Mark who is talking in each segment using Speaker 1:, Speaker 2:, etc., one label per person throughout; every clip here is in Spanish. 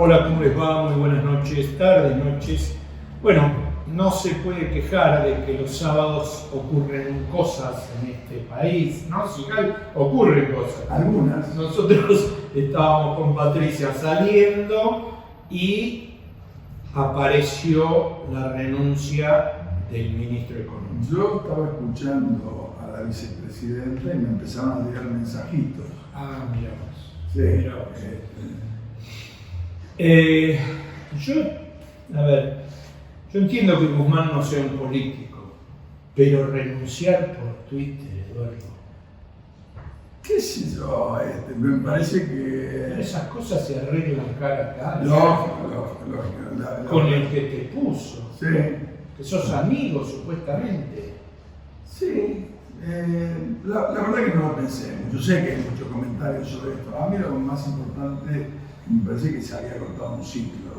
Speaker 1: Hola, ¿cómo les va? Muy buenas noches, tardes, noches. Bueno, no se puede quejar de que los sábados ocurren cosas en este país, ¿no? Si ocurren cosas.
Speaker 2: Algunas.
Speaker 1: Nosotros estábamos con Patricia saliendo y apareció la renuncia del ministro de Economía.
Speaker 2: Yo estaba escuchando a la vicepresidenta y me empezaron a llegar mensajitos.
Speaker 1: Ah, mira vos.
Speaker 2: Sí.
Speaker 1: Mirá vos. Yo entiendo que Guzmán no sea un político, pero renunciar por Twitter, Eduardo.
Speaker 2: ¿Qué sé yo? Me parece
Speaker 1: Pero
Speaker 2: que...
Speaker 1: esas cosas se arreglan cara a cara.
Speaker 2: Lógico.
Speaker 1: Con el que te puso.
Speaker 2: Sí.
Speaker 1: Que sos amigo, supuestamente.
Speaker 2: Sí. La verdad que no lo pensé. Yo sé que hay muchos comentarios sobre esto. A mí lo más importante, me parece que se había cortado un ciclo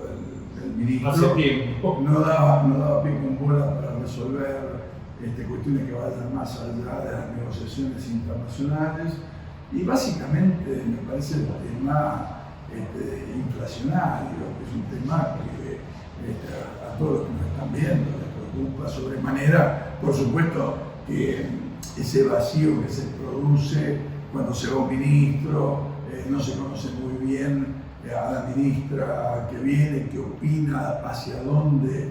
Speaker 2: del ministro.
Speaker 1: Hace tiempo.
Speaker 2: No daba pie con bola para resolver cuestiones que vayan más allá de las negociaciones internacionales. Y básicamente me parece el tema inflacionario, que es un tema que a todos los que nos están viendo les preocupa sobremanera. Por supuesto que ese vacío que se produce cuando se va un ministro, no se conoce muy bien a la ministra que viene, que opina hacia dónde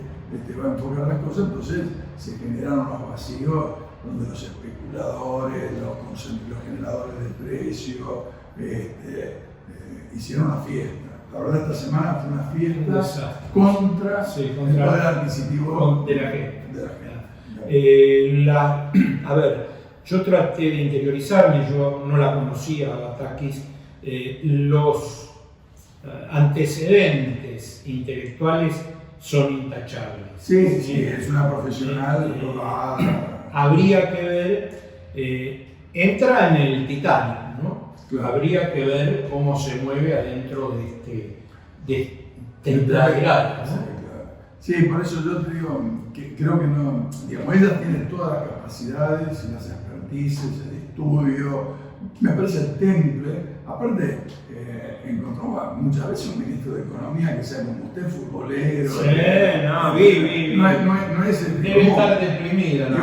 Speaker 2: va a enfocar las cosas, entonces se generaron unos vacíos donde los especuladores, los generadores de precios hicieron una fiesta. La verdad, esta semana fue una fiesta contra el poder adquisitivo
Speaker 1: de la gente.
Speaker 2: A ver,
Speaker 1: yo traté de interiorizarme, yo no la conocía a Batakis, los antecedentes intelectuales son intachables.
Speaker 2: Sí, es una profesional probada.
Speaker 1: Habría que ver, entra en el Titanic, ¿no?
Speaker 2: Claro.
Speaker 1: Habría que ver cómo se mueve adentro de temporalidad, ¿no?
Speaker 2: Sí, por eso yo te digo que creo que no, digamos, ella tiene todas las capacidades y las expertices, el estudio, me parece el temple. Aparte, encontró muchas veces un ministro de Economía que sea como usted, futbolero.
Speaker 1: Sí, vi.
Speaker 2: No es el
Speaker 1: debe estar deprimida, ¿no?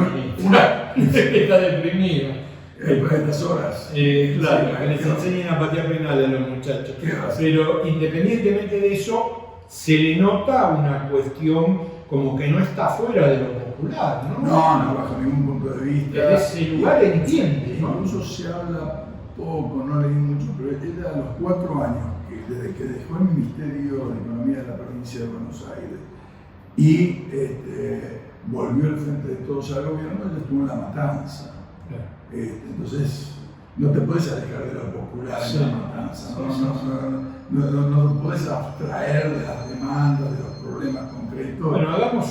Speaker 1: Debe estar deprimida.
Speaker 2: Por estas horas.
Speaker 1: Claro,
Speaker 2: Sí,
Speaker 1: que les enseñen a patear penal a los muchachos.
Speaker 2: Claro.
Speaker 1: Pero independientemente de eso, se le nota una cuestión como que no está fuera de lo popular, ¿no?
Speaker 2: No, bajo ningún punto de vista.
Speaker 1: Desde ese lugar entiende, ¿no?
Speaker 2: Incluso se habla poco, no leí mucho, pero ella a los 4 años, desde que dejó el Ministerio de Economía de la provincia de Buenos Aires y volvió al frente de todos al gobierno, ella estuvo en La Matanza. Entonces, no te puedes alejar de lo popular en La Matanza, no puedes abstraer de las demandas, de los problemas concretos.
Speaker 1: Bueno, hagamos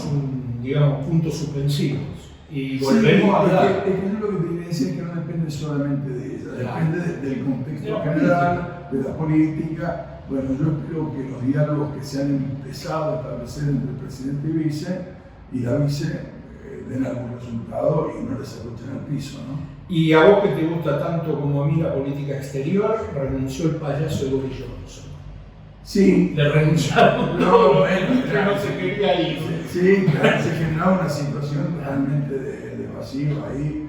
Speaker 1: puntos suspensivos y volvemos a hablar.
Speaker 2: Es que yo lo que te quería decir es que no depende solamente de ella, depende del contexto general, de la política. Bueno, yo espero que los diálogos que se han empezado a establecer entre el presidente y la vice den algún resultado y no les escuchen al piso, ¿no?
Speaker 1: Y a vos que te gusta tanto como a mí la política exterior, renunció el payaso de Boris Johnson.
Speaker 2: Sí.
Speaker 1: Le renunciaron todos, que no se quería ir.
Speaker 2: Sí, claro, se generaba una situación realmente de vacío ahí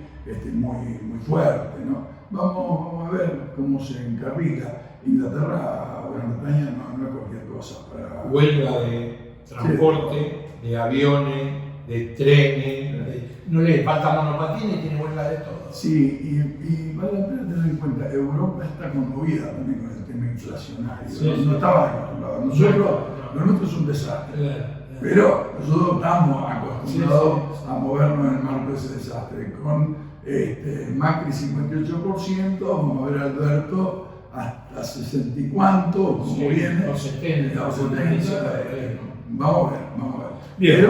Speaker 2: muy fuerte, ¿no? Vamos a ver cómo se encarrila. Inglaterra o Gran Bretaña no es cualquier cosa para...
Speaker 1: Huelga de transporte, de aviones, de trenes, no le falta monopatines y tiene huelga de todo.
Speaker 2: Sí, y vale la pena tener en cuenta, Europa está conmovida también con el tema inflacionario. No estaba acostumbrado. Nosotros, lo nuestro es un desastre. Pero nosotros estamos acostumbrados a movernos en el marco de ese desastre. Con Macri 58%, vamos a ver a Alberto hasta 60 y cuánto, como viene.
Speaker 1: Los 70.
Speaker 2: Vamos a ver.
Speaker 1: Bien.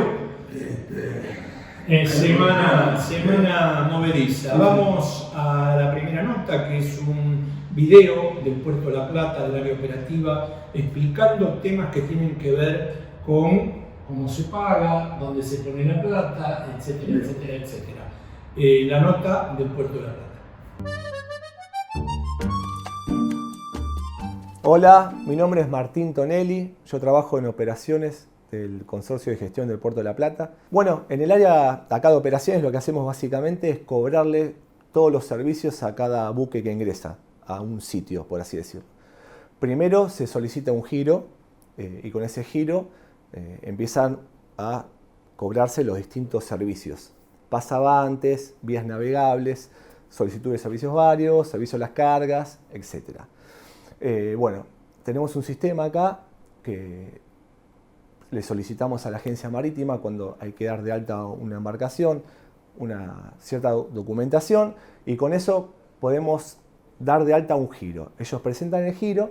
Speaker 2: Pero,
Speaker 1: semana movediza. Vamos a la primera nota, que es un video del Puerto de La Plata, del área operativa, explicando temas que tienen que ver con cómo se paga, dónde se pone la plata, etcétera. La nota del Puerto de La Plata.
Speaker 3: Hola, mi nombre es Martín Tonelli, yo trabajo en operaciones del Consorcio de Gestión del Puerto de la Plata. Bueno, en el área acá de operaciones lo que hacemos básicamente es cobrarle todos los servicios a cada buque que ingresa a un sitio, por así decirlo. Primero se solicita un giro y con ese giro empiezan a cobrarse los distintos servicios. Pasabantes, vías navegables, solicitud de servicios varios, servicio a las cargas, etc. Bueno, tenemos un sistema acá que le solicitamos a la agencia marítima cuando hay que dar de alta una embarcación, una cierta documentación, y con eso podemos dar de alta un giro. Ellos presentan el giro,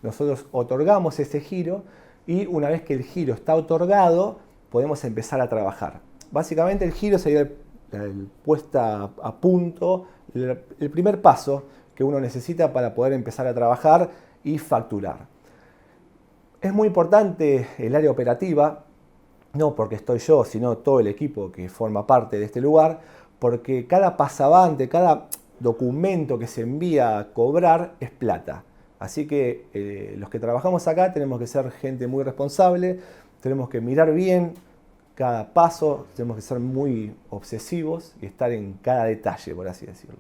Speaker 3: nosotros otorgamos ese giro y una vez que el giro está otorgado podemos empezar a trabajar. Básicamente el giro sería el puesta a punto, el primer paso que uno necesita para poder empezar a trabajar y facturar. Es muy importante el área operativa, no porque estoy yo, sino todo el equipo que forma parte de este lugar, porque cada pasabante, cada documento que se envía a cobrar es plata. Así que los que trabajamos acá tenemos que ser gente muy responsable, tenemos que mirar bien cada paso, tenemos que ser muy obsesivos y estar en cada detalle, por así decirlo.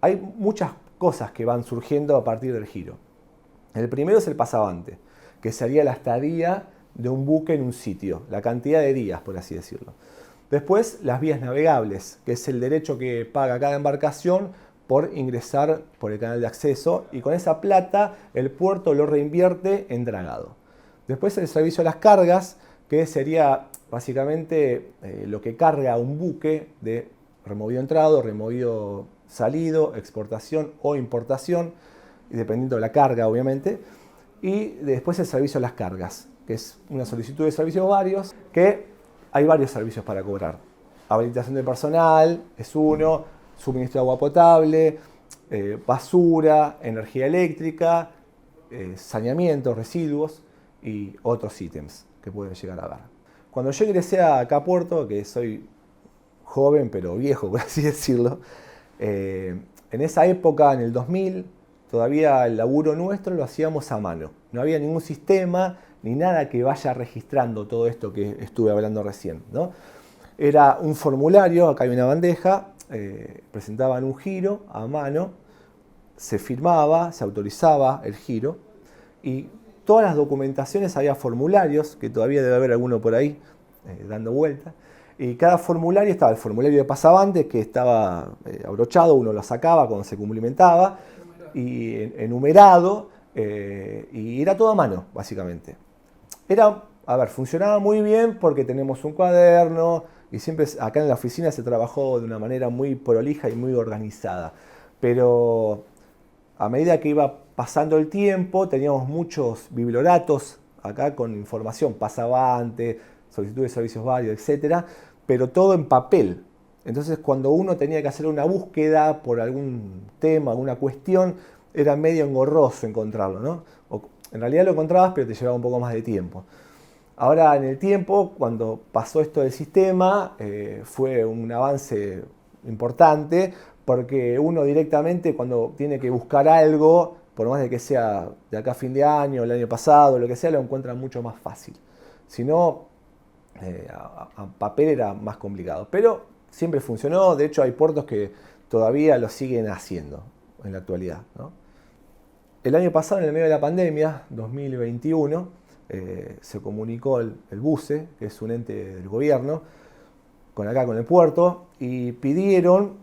Speaker 3: Hay muchas cosas que van surgiendo a partir del giro. El primero es el pasabante, que sería la estadía de un buque en un sitio, la cantidad de días, por así decirlo. Después, las vías navegables, que es el derecho que paga cada embarcación por ingresar por el canal de acceso, y con esa plata el puerto lo reinvierte en dragado. Después, el servicio a las cargas, que sería básicamente lo que carga un buque de removido entrado, removido salido, exportación o importación, y dependiendo de la carga, obviamente. Y después el servicio a las cargas, que es una solicitud de servicios varios, que hay varios servicios para cobrar. Habilitación de personal es uno, suministro de agua potable, basura, energía eléctrica, saneamiento, residuos y otros ítems que pueden llegar a dar. Cuando yo ingresé acá a Puerto, que soy joven pero viejo, por así decirlo, en esa época, en el 2000, todavía el laburo nuestro lo hacíamos a mano. No había ningún sistema ni nada que vaya registrando todo esto que estuve hablando recién, ¿no? Era un formulario, acá hay una bandeja, presentaban un giro a mano, se firmaba, se autorizaba el giro y todas las documentaciones, había formularios, que todavía debe haber alguno por ahí dando vuelta, y cada formulario estaba el formulario de pasabante que estaba abrochado, uno lo sacaba cuando se cumplimentaba, y enumerado, y era todo a mano, básicamente. Funcionaba muy bien porque tenemos un cuaderno, y siempre acá en la oficina se trabajó de una manera muy prolija y muy organizada. Pero a medida que iba pasando el tiempo, teníamos muchos biblioratos acá con información, pasabante, solicitud de servicios varios, etc., pero todo en papel. Entonces, cuando uno tenía que hacer una búsqueda por algún tema, alguna cuestión, era medio engorroso encontrarlo, ¿no? O, en realidad lo encontrabas, pero te llevaba un poco más de tiempo. Ahora, en el tiempo, cuando pasó esto del sistema, fue un avance importante, porque uno directamente, cuando tiene que buscar algo, por más de que sea de acá a fin de año, el año pasado, lo que sea, lo encuentra mucho más fácil. Si no, a papel era más complicado. Pero siempre funcionó, de hecho hay puertos que todavía lo siguen haciendo en la actualidad, ¿no? El año pasado, en el medio de la pandemia, 2021, se comunicó el BUCE, que es un ente del gobierno, con el puerto, y pidieron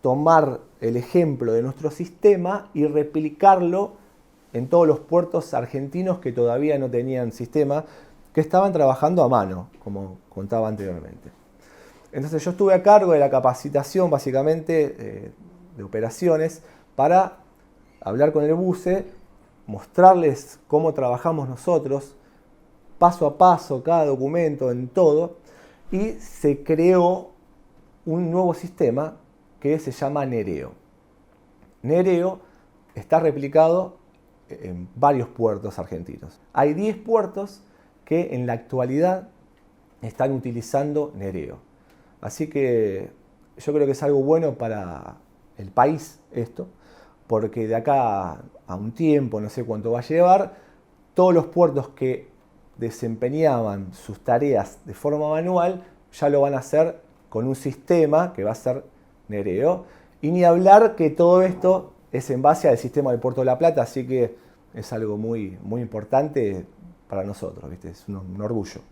Speaker 3: tomar el ejemplo de nuestro sistema y replicarlo en todos los puertos argentinos que todavía no tenían sistema, que estaban trabajando a mano, como contaba anteriormente. Entonces yo estuve a cargo de la capacitación, básicamente, de operaciones, para hablar con el BUCE, mostrarles cómo trabajamos nosotros, paso a paso, cada documento, en todo, y se creó un nuevo sistema que se llama Nereo. Nereo está replicado en varios puertos argentinos. Hay 10 puertos que en la actualidad están utilizando Nereo. Así que yo creo que es algo bueno para el país esto, porque de acá a un tiempo, no sé cuánto va a llevar, todos los puertos que desempeñaban sus tareas de forma manual ya lo van a hacer con un sistema que va a ser Nereo. Y ni hablar que todo esto es en base al sistema del Puerto de la Plata, así que es algo muy, muy importante para nosotros, ¿viste? Es un orgullo.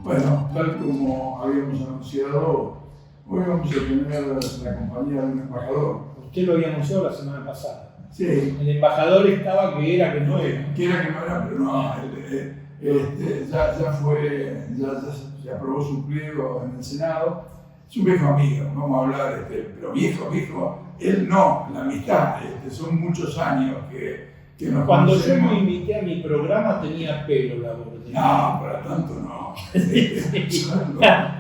Speaker 2: Bueno, tal como habíamos anunciado, hoy vamos a tener la compañía de un embajador.
Speaker 1: Usted lo había anunciado la semana pasada.
Speaker 2: Sí.
Speaker 1: El embajador estaba que era que no era.
Speaker 2: Que era que no era, pero no, ya se aprobó su pliego en el Senado. Es un viejo amigo, vamos a hablar, pero viejo, él no, la amistad, son muchos años que nos
Speaker 1: Cuando
Speaker 2: conocemos.
Speaker 1: yo lo invité a mi programa tenía pelo la voz.
Speaker 2: No, para tanto no.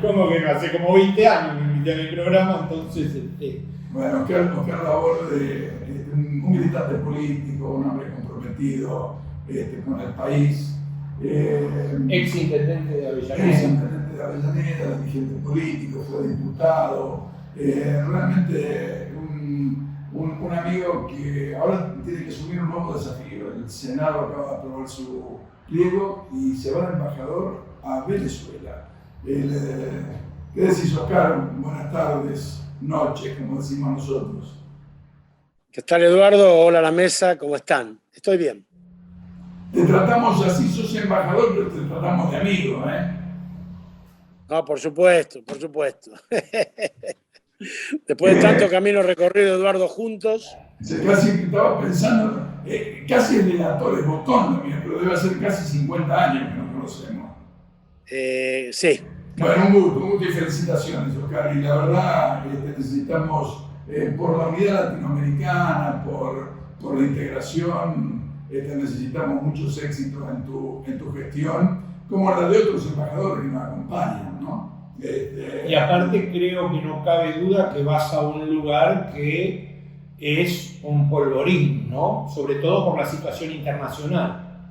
Speaker 1: ¿Cómo que no? Hace como 20 años me invité a mi programa, entonces...
Speaker 2: Bueno, Oscar Laborde, un militante político, un hombre comprometido con el país.
Speaker 1: Ex intendente de Avellaneda.
Speaker 2: Ex intendente de Avellaneda, dirigente político, fue diputado. Realmente un amigo que ahora tiene que asumir un nuevo desafío. El Senado acaba de aprobar su pliego y se va de embajador a Venezuela. ¿Qué decís, Oscar? Buenas tardes, noches, como decimos nosotros.
Speaker 4: ¿Qué tal, Eduardo? Hola a la mesa, ¿cómo están? Estoy bien.
Speaker 2: Te tratamos así, sos embajador, pero te tratamos de amigo, ¿eh?
Speaker 4: No, por supuesto, por supuesto. Después de tanto camino recorrido, Eduardo, juntos.
Speaker 2: Casi estaba pensando, casi el relator es Botón también, pero debe ser casi 50 años que nos conocemos.
Speaker 4: Sí.
Speaker 2: Bueno, un gusto y felicitaciones, Oscar. Y la verdad, necesitamos, por la unidad latinoamericana, por la integración, necesitamos muchos éxitos en tu gestión, como la de otros embajadores que nos acompañan, ¿no?
Speaker 1: Y aparte creo que no cabe duda que vas a un lugar que es un polvorín, ¿no? Sobre todo por la situación internacional.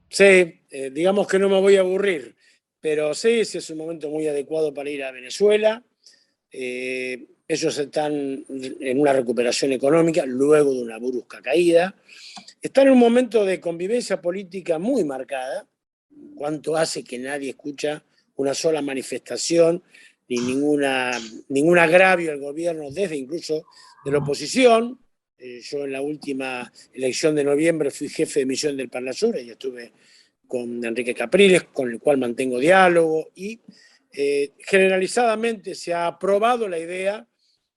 Speaker 4: Sí, digamos que no me voy a aburrir, pero sí, es un momento muy adecuado para ir a Venezuela. Ellos están en una recuperación económica luego de una brusca caída. Están en un momento de convivencia política muy marcada. ¿Cuánto hace que nadie escucha una sola manifestación ni ningún agravio al gobierno, desde incluso de la oposición? Yo en la última elección de noviembre fui jefe de misión del Parnasur y estuve con Enrique Capriles, con el cual mantengo diálogo, y generalizadamente se ha aprobado la idea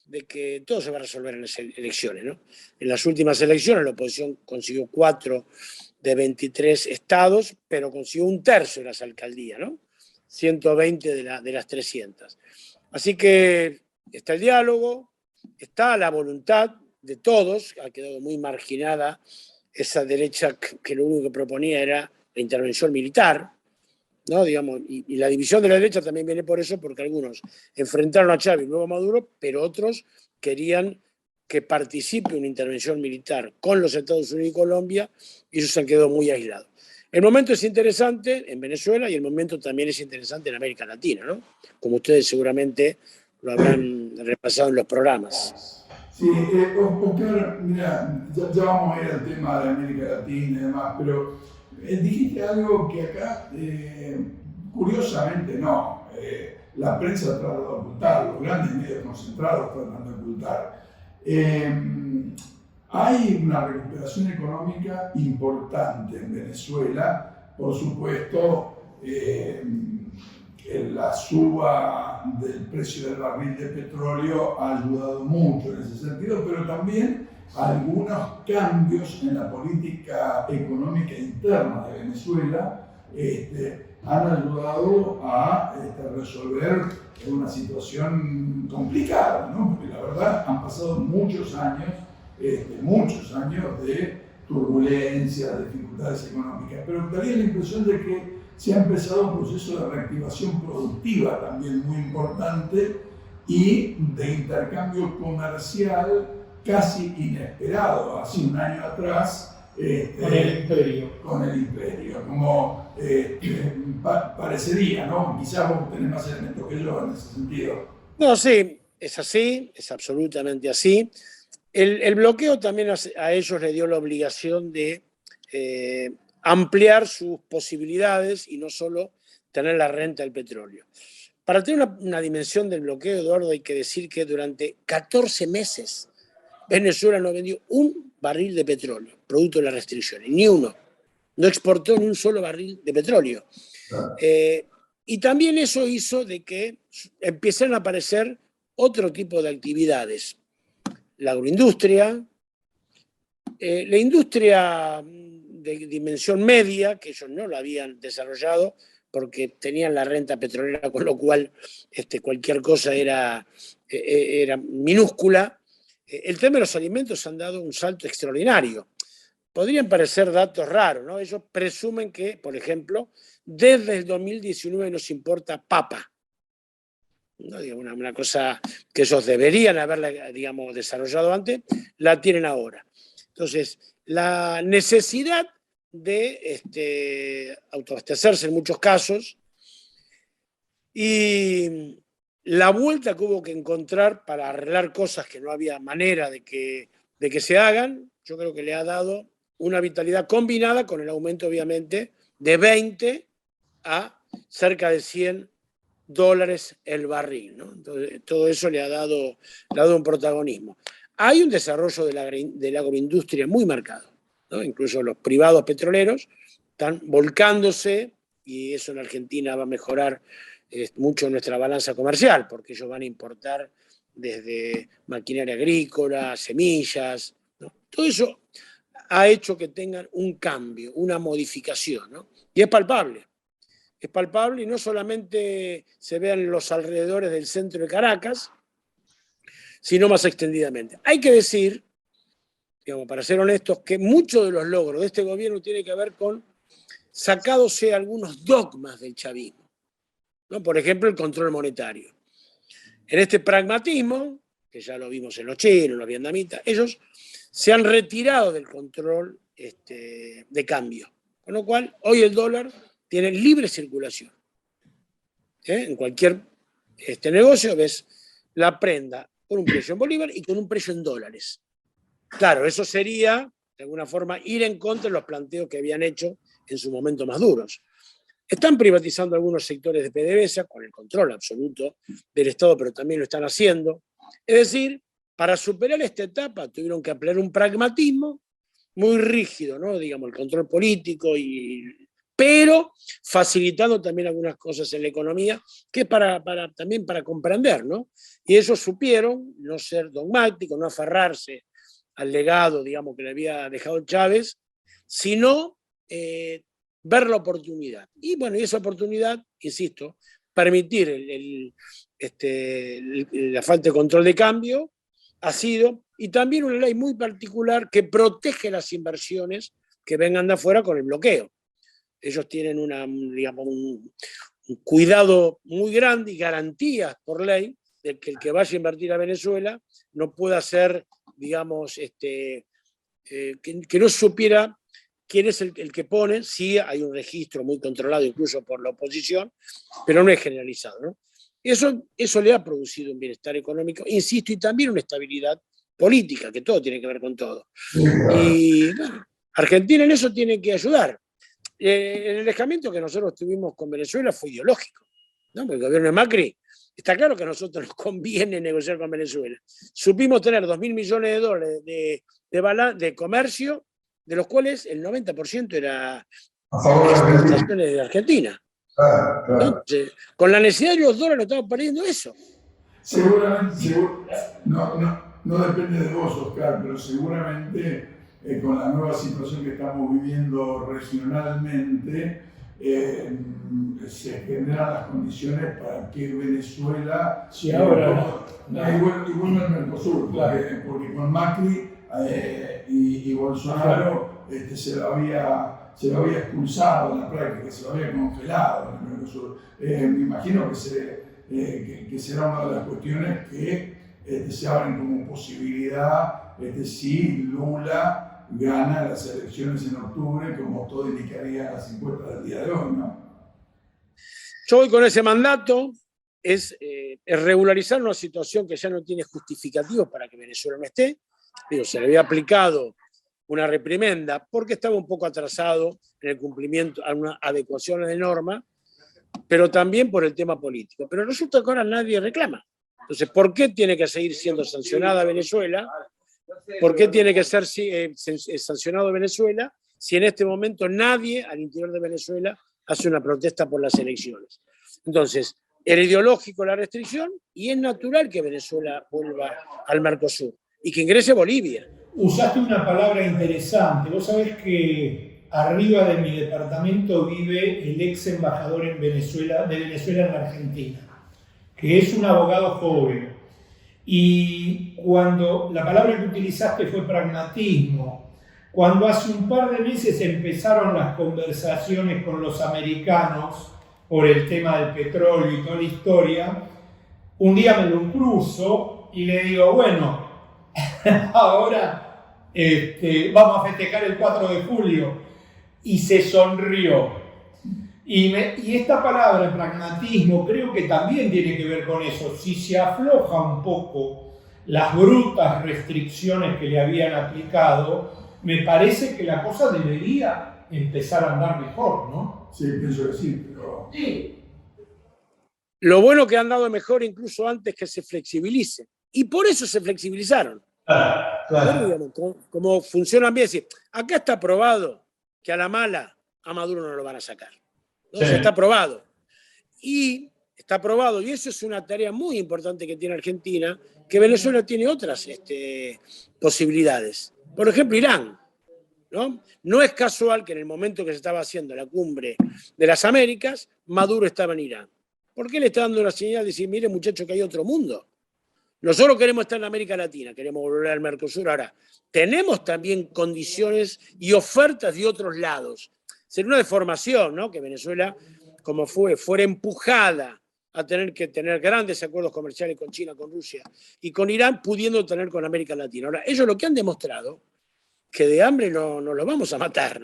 Speaker 4: de que todo se va a resolver en las elecciones, ¿no? En las últimas elecciones la oposición consiguió 4 de 23 estados, pero consiguió 1/3 de las alcaldías, ¿no? 120 de las 300. Así que está el diálogo, está la voluntad de todos. Ha quedado muy marginada esa derecha que lo único que proponía era la intervención militar, ¿no? Digamos, y la división de la derecha también viene por eso, porque algunos enfrentaron a Chávez y luego a Maduro, pero otros querían que participe una intervención militar con los Estados Unidos y Colombia, y eso se han quedado muy aislados. El momento es interesante en Venezuela y el momento también es interesante en América Latina, ¿no? Como ustedes seguramente lo habrán repasado en los programas.
Speaker 2: Sí, Oscar, mira, ya vamos a ir al tema de América Latina y demás, pero dijiste algo que acá, curiosamente no, la prensa trata de ocultar, los grandes medios concentrados tratan de ocultar. Hay una recuperación económica importante en Venezuela, por supuesto, la suba del precio del barril de petróleo ha ayudado mucho en ese sentido, pero también algunos cambios en la política económica interna de Venezuela han ayudado a resolver una situación complicada, ¿no? Porque la verdad han pasado muchos años de turbulencia, de dificultades económicas, pero daría la impresión de que se ha empezado un proceso de reactivación productiva también muy importante y de intercambio comercial casi inesperado hace un año atrás con el imperio, como parecería, ¿no? Quizás vos tenés más elementos que yo en ese sentido.
Speaker 4: No, sí, es así, es absolutamente así. El bloqueo también a ellos le dio la obligación de ampliar sus posibilidades y no solo tener la renta del petróleo. Para tener una dimensión del bloqueo, Eduardo, hay que decir que durante 14 meses Venezuela no vendió un barril de petróleo, producto de las restricciones, ni uno. No exportó ni un solo barril de petróleo. Y también eso hizo de que empiecen a aparecer otro tipo de actividades. La agroindustria, la industria de dimensión media, que ellos no la habían desarrollado porque tenían la renta petrolera, con lo cual cualquier cosa era minúscula. El tema de los alimentos han dado un salto extraordinario. Podrían parecer datos raros, ¿no? Ellos presumen que, por ejemplo, desde el 2019 nos importa papa. ¿No? Una cosa que ellos deberían haberla, digamos, desarrollado antes, la tienen ahora. Entonces, la necesidad de autoabastecerse en muchos casos y la vuelta que hubo que encontrar para arreglar cosas que no había manera de que se hagan, yo creo que le ha dado una vitalidad combinada con el aumento, obviamente, de 20 a cerca de $100 el barril, ¿no? Entonces, todo eso le ha dado un protagonismo. Hay un desarrollo de la agroindustria muy marcado, ¿no? Incluso los privados petroleros están volcándose, y eso en Argentina va a mejorar mucho nuestra balanza comercial, porque ellos van a importar desde maquinaria agrícola, semillas, ¿no? Todo eso ha hecho que tengan un cambio, una modificación, ¿no? Y es palpable. Es palpable y no solamente se ve en los alrededores del centro de Caracas, sino más extendidamente. Hay que decir, digamos, para ser honestos, que muchos de los logros de este gobierno tienen que ver con sacándose algunos dogmas del chavismo, ¿no? Por ejemplo, el control monetario. En este pragmatismo, que ya lo vimos en los chinos, los vietnamitas, ellos se han retirado del control de cambio. Con lo cual, hoy el dólar tiene libre circulación. En cualquier negocio ves la prenda con un precio en bolívar y con un precio en dólares. Claro, eso sería, de alguna forma, ir en contra de los planteos que habían hecho en sus momentos más duros. Están privatizando algunos sectores de PDVSA con el control absoluto del Estado, pero también lo están haciendo. Es decir, para superar esta etapa tuvieron que emplear un pragmatismo muy rígido, ¿no? Digamos, el control político, pero facilitando también algunas cosas en la economía, que también para comprender, ¿no? Y ellos supieron no ser dogmáticos, no aferrarse al legado, digamos, que le había dejado Chávez, sino ver la oportunidad. Y bueno, y esa oportunidad, insisto, permitir la falta de control de cambio ha sido, y también una ley muy particular que protege las inversiones que vengan de afuera con el bloqueo. Ellos tienen un cuidado muy grande y garantías por ley de que el que vaya a invertir a Venezuela no pueda ser, digamos, que no supiera quién es el que pone. Sí hay un registro muy controlado incluso por la oposición, pero no es generalizado, ¿no? Eso le ha producido un bienestar económico, insisto, y también una estabilidad política, que todo tiene que ver con todo. Y bueno, Argentina en eso tiene que ayudar. El alejamiento que nosotros tuvimos con Venezuela fue ideológico, ¿no? Porque el gobierno de Macri, está claro que a nosotros nos conviene negociar con Venezuela. Supimos tener $2.000 millones de comercio, de los cuales el 90% era exportaciones de Argentina.
Speaker 2: Claro.
Speaker 4: Entonces, con la necesidad de los dólares estamos perdiendo eso.
Speaker 2: Seguramente, no depende de vos, Oscar, pero seguramente con la nueva situación que estamos viviendo regionalmente, se generan las condiciones para que Venezuela, igual en el Mercosur, claro. porque con Macri y Bolsonaro se lo había expulsado en la práctica, se lo había congelado en el Mercosur. Me imagino que será una de las cuestiones que se abren como posibilidad si Lula gana las elecciones en octubre, como todo indicaría las encuestas del día de hoy, ¿no?
Speaker 4: Yo voy con ese mandato, es regularizar una situación que ya no tiene justificativos para que Venezuela no esté. Digo, se le había aplicado una reprimenda porque estaba un poco atrasado en el cumplimiento a una adecuación de norma, pero también por el tema político. Pero resulta que ahora nadie reclama. Entonces, ¿por qué tiene que seguir siendo sancionada Venezuela? ¿Por qué tiene que ser sancionado Venezuela si en este momento nadie al interior de Venezuela hace una protesta por las elecciones? Entonces, era ideológico la restricción y es natural que Venezuela vuelva al Mercosur y que ingrese Bolivia.
Speaker 1: Usaste una palabra interesante. Vos sabés que arriba de mi departamento vive el ex embajador de Venezuela en la Argentina, que es un abogado joven. Y cuando la palabra que utilizaste fue pragmatismo, cuando hace un par de meses empezaron las conversaciones con los americanos por el tema del petróleo y toda la historia, un día me lo cruzo y le digo, bueno, ahora vamos a festejar el 4 de julio. Y se sonrió. Y esta palabra, pragmatismo, creo que también tiene que ver con eso. Si se afloja un poco las brutas restricciones que le habían aplicado, me parece que la cosa debería empezar a andar mejor, ¿no?
Speaker 2: Sí, pienso que sí, pero...
Speaker 4: Sí. Lo bueno que han dado mejor incluso antes que se flexibilice. Y por eso se flexibilizaron. Claro. Digamos, como funcionan bien. Es decir, acá está probado que a la mala a Maduro no lo van a sacar. Entonces sí. Está probado. Y está probado, y eso es una tarea muy importante que tiene Argentina, que Venezuela tiene otras posibilidades. Por ejemplo, Irán. No es casual que en el momento que se estaba haciendo la cumbre de las Américas, Maduro estaba en Irán. ¿Por qué le está dando la señal de decir, mire muchachos, que hay otro mundo? Nosotros queremos estar en América Latina, queremos volver al Mercosur. Ahora, tenemos también condiciones y ofertas de otros lados. Sería una deformación, ¿no? Que Venezuela, como fuera empujada a tener que tener grandes acuerdos comerciales con China, con Rusia y con Irán, pudiendo tener con América Latina. Ahora, ellos lo que han demostrado, que de hambre no los vamos a matar,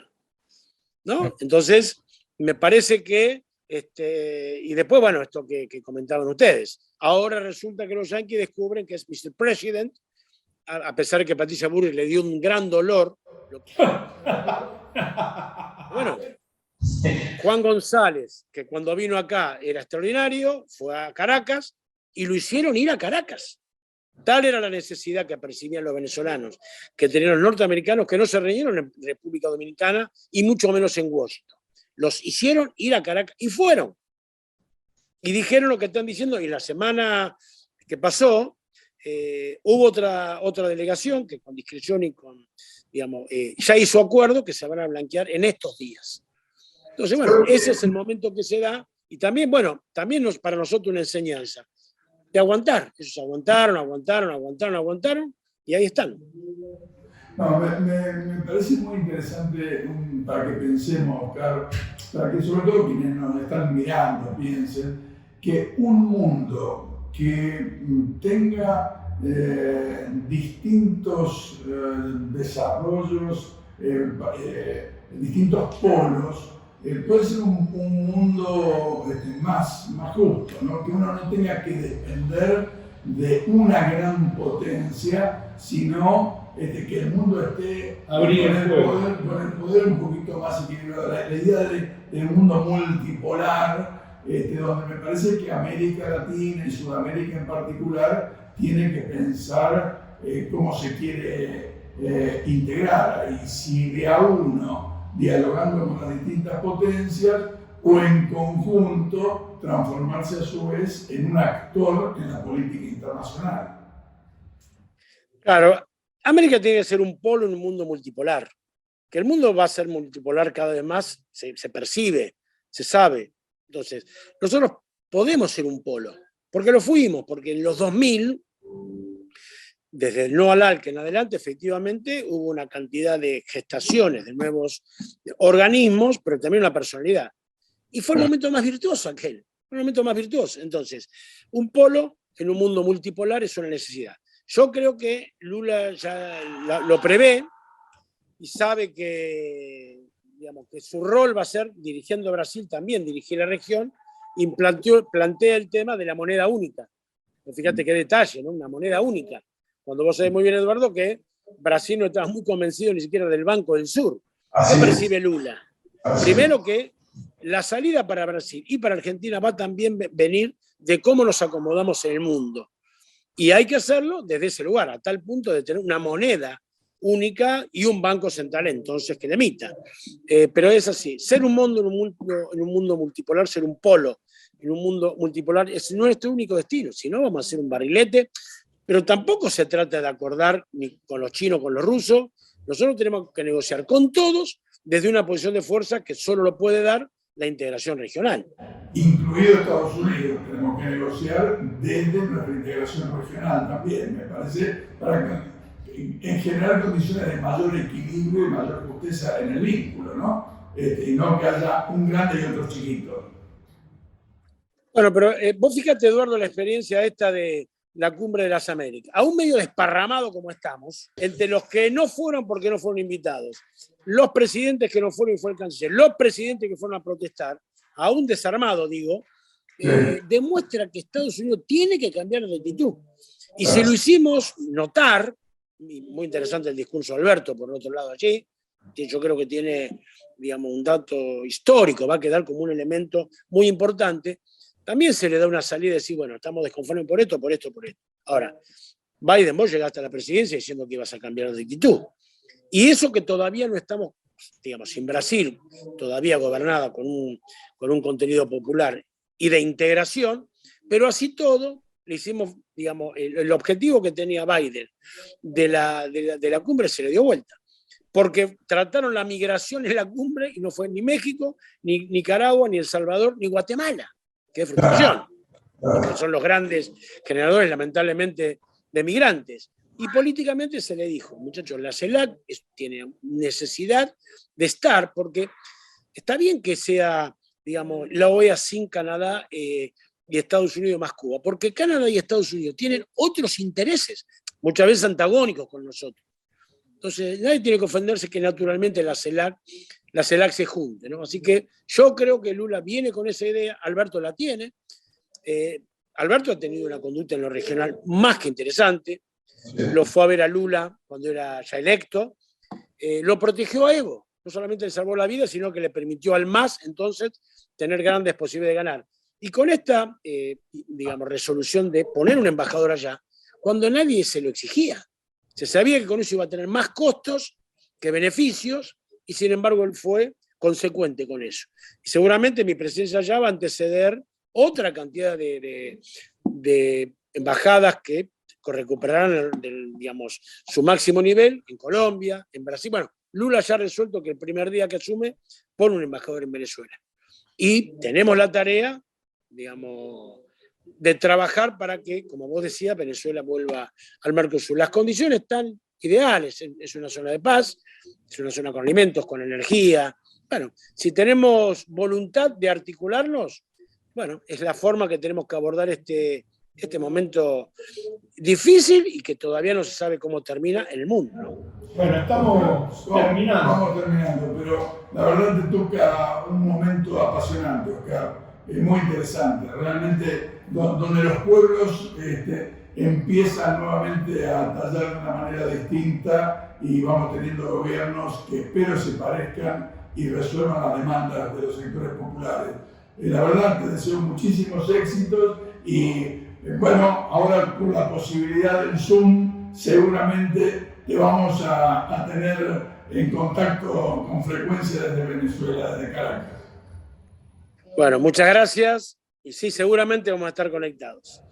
Speaker 4: ¿no? Entonces, me parece que, y después, bueno, esto que comentaban ustedes, ahora resulta que los yanquis descubren que es Mr. President, a pesar de que Patricia Bullrich le dio un gran dolor. Bueno, Juan González, que cuando vino acá era extraordinario, fue a Caracas y lo hicieron ir a Caracas. Tal era la necesidad que percibían los venezolanos, que tenían los norteamericanos, que no se reunieron en República Dominicana y mucho menos en Washington. Los hicieron ir a Caracas y fueron. Y dijeron lo que están diciendo, y la semana que pasó hubo otra delegación que con discreción y con, digamos, ya hizo acuerdo que se van a blanquear en estos días. Entonces, bueno, ese es el momento que se da, y también, bueno, también para nosotros una enseñanza de aguantar. Ellos aguantaron, y ahí están.
Speaker 2: No, me parece muy interesante para que pensemos, Oscar, para que sobre todo quienes nos están mirando piensen que un mundo que tenga distintos desarrollos, distintos polos, puede ser un mundo más justo, ¿no? Que uno no tenga que depender de una gran potencia, sino que el mundo esté con el poder un poquito más equilibrado. La idea del mundo multipolar, donde me parece que América Latina y Sudamérica en particular tienen que pensar cómo se quiere integrar, y si de a uno, dialogando con las distintas potencias, o en conjunto transformarse a su vez en un actor en la política internacional.
Speaker 4: Claro, América tiene que ser un polo en un mundo multipolar. Que el mundo va a ser multipolar cada vez más, se percibe, se sabe. Entonces, nosotros podemos ser un polo, porque lo fuimos, porque en los 2000, desde el no al ALCA en adelante, efectivamente hubo una cantidad de gestaciones de nuevos organismos, pero también una personalidad. Y fue el momento más virtuoso aquel, un momento más virtuoso. Entonces, un polo en un mundo multipolar es una necesidad. Yo creo que Lula ya lo prevé y sabe que, digamos, que su rol va a ser, dirigiendo a Brasil, también dirigir la región, plantea el tema de la moneda única. Fíjate qué detalle, ¿no? Una moneda única. Cuando vos sabés muy bien, Eduardo, que Brasil no estaba muy convencido ni siquiera del Banco del Sur. ¿Qué percibe Lula? Primero que la salida para Brasil y para Argentina va también venir de cómo nos acomodamos en el mundo. Y hay que hacerlo desde ese lugar, a tal punto de tener una moneda única y un banco central entonces que la emita. Pero es así, ser un mundo en un mundo multipolar, ser un polo en un mundo multipolar es nuestro único destino, si no vamos a hacer un barrilete, pero tampoco se trata de acordar ni con los chinos, con los rusos, nosotros tenemos que negociar con todos desde una posición de fuerza que solo lo puede dar la integración regional.
Speaker 2: Incluido Estados Unidos, tenemos que negociar desde nuestra integración regional también, me parece, para en generar condiciones de mayor equilibrio y mayor justeza en el vínculo, ¿no? Y no que haya un grande y otro chiquito.
Speaker 4: Bueno, pero vos fíjate, Eduardo, la experiencia esta de la Cumbre de las Américas, aún medio desparramado como estamos, entre los que no fueron porque no fueron invitados, los presidentes que no fueron y fue el canciller, los presidentes que fueron a protestar, aún desarmado, digo, demuestra que Estados Unidos tiene que cambiar de actitud. Y se lo hicimos notar, muy interesante el discurso de Alberto, por otro lado allí, que yo creo que tiene, digamos, un dato histórico, va a quedar como un elemento muy importante. También se le da una salida y decir, bueno, estamos desconformes por esto, por esto, por esto. Ahora, Biden, vos llegaste a la presidencia diciendo que ibas a cambiar de actitud. Y eso que todavía no estamos, digamos, en Brasil, todavía gobernada con un contenido popular y de integración, pero así todo le hicimos, digamos, el objetivo que tenía Biden de la cumbre se le dio vuelta. Porque trataron la migración en la cumbre y no fue ni México, ni Nicaragua, ni El Salvador, ni Guatemala. ¡Qué frustración! Porque son los grandes generadores, lamentablemente, de migrantes. Y políticamente se le dijo, muchachos, la CELAC tiene necesidad de estar, porque está bien que sea, digamos, la OEA sin Canadá y Estados Unidos más Cuba, porque Canadá y Estados Unidos tienen otros intereses, muchas veces antagónicos con nosotros. Entonces, nadie tiene que ofenderse que naturalmente la CELAC se junte, ¿no? Así que yo creo que Lula viene con esa idea, Alberto la tiene. Alberto ha tenido una conducta en lo regional más que interesante. Lo fue a ver a Lula cuando era ya electo. Lo protegió a Evo. No solamente le salvó la vida, sino que le permitió al MAS entonces tener grandes posibilidades de ganar. Y con esta, digamos, resolución de poner un embajador allá, cuando nadie se lo exigía. Se sabía que con eso iba a tener más costos que beneficios, y sin embargo él fue consecuente con eso. Y seguramente mi presencia allá va a anteceder otra cantidad de embajadas que recuperarán digamos, su máximo nivel en Colombia, en Brasil. Bueno, Lula ya ha resuelto que el primer día que asume pone un embajador en Venezuela. Y tenemos la tarea, digamos, de trabajar para que, como vos decías, Venezuela vuelva al Mercosur. Las condiciones están ideales, es una zona de paz, es una zona con alimentos, con energía. Bueno, si tenemos voluntad de articularnos, bueno, es la forma que tenemos que abordar este momento difícil y que todavía no se sabe cómo termina en el mundo, ¿no?
Speaker 1: Bueno, estamos terminando.
Speaker 2: Vamos terminando, pero la verdad te toca un momento apasionante, Oscar. Muy interesante, realmente donde los pueblos empiezan nuevamente a tallar de una manera distinta y vamos teniendo gobiernos que espero se parezcan y resuelvan las demandas de los sectores populares. La verdad te deseo muchísimos éxitos y bueno, ahora con la posibilidad del Zoom seguramente te vamos a tener en contacto con frecuencia desde Venezuela, desde Caracas.
Speaker 4: Bueno, muchas gracias y sí, seguramente vamos a estar conectados.